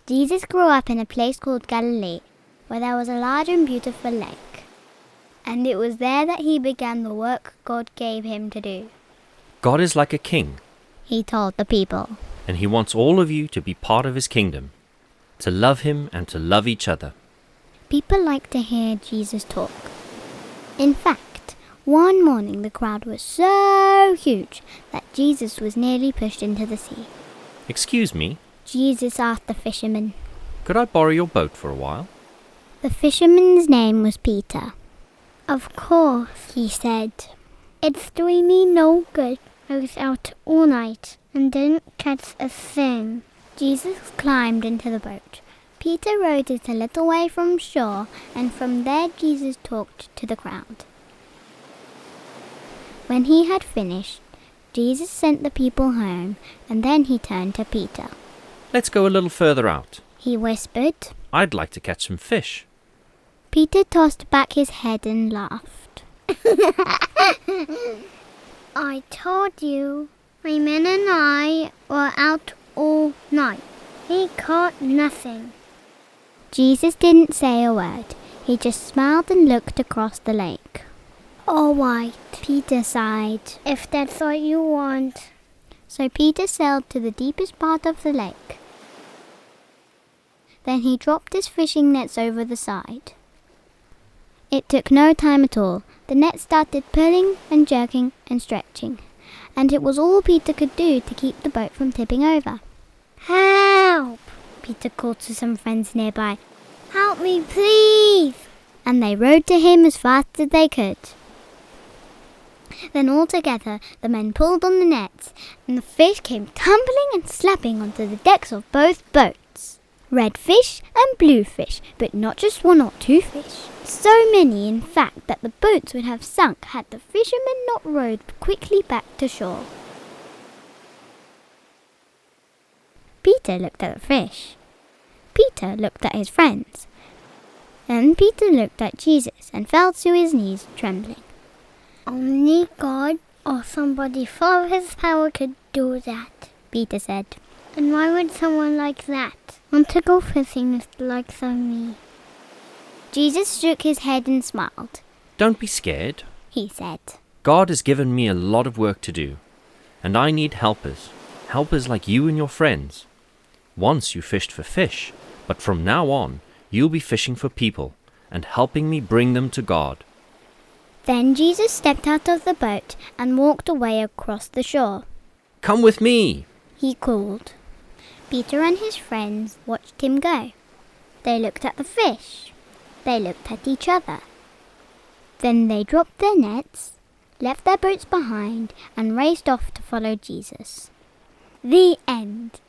Jesus grew up in a place called Galilee, where there was a large and beautiful lake. And it was there that he began the work God gave him to do. God is like a king, He told the people. and he wants all of you to be part of his kingdom, to love him and to love each other. People liked to hear Jesus talk. In fact, one morning the crowd was so huge that Jesus was nearly pushed into the sea. Excuse me, Jesus asked the fisherman. could I borrow your boat for a while? The fisherman's name was Peter. Of course, he said. It's doing me no good. I was out all night and didn't catch a thing. Jesus climbed into the boat. Peter rowed it a little way from shore, and from there Jesus talked to the crowd. When he had finished, Jesus sent the people home, and then he turned to Peter. Let's go a little further out. He whispered. I'd like to catch some fish. Peter tossed back his head and laughed. I told you, my men and I were out all night. We caught nothing. Jesus didn't say a word. He just smiled and looked across the lake. All right, Peter sighed. If that's what you want. So Peter sailed to the deepest part of the lake. Then he dropped his fishing nets over the side. It took no time at all. The net started pulling and jerking and stretching, and it was all Peter could do to keep the boat from tipping over. Help! Peter called to some friends nearby. Help me, please! And they rowed to him as fast as they could. Then all together the men pulled on the nets, and the fish came tumbling and slapping onto the decks of both boats. Red fish and blue fish, but not just one or two fish. So many, in fact, that the boats would have sunk had the fishermen not rowed quickly back to shore. Peter looked at the fish. Peter looked at his friends. Then Peter looked at Jesus and fell to his knees, trembling. Only God or somebody full of his power could do that, Peter said. And why would someone like that want to go fishing with the likes of me? Jesus shook his head and smiled. Don't be scared, he said. God has given me a lot of work to do, and I need helpers like you and your friends. Once you fished for fish, but from now on, you'll be fishing for people and helping me bring them to God. Then Jesus stepped out of the boat and walked away across the shore. Come with me, he called. Peter and his friends watched him go. They looked at the fish. They looked at each other. Then they dropped their nets, left their boats behind, and raced off to follow Jesus. The end.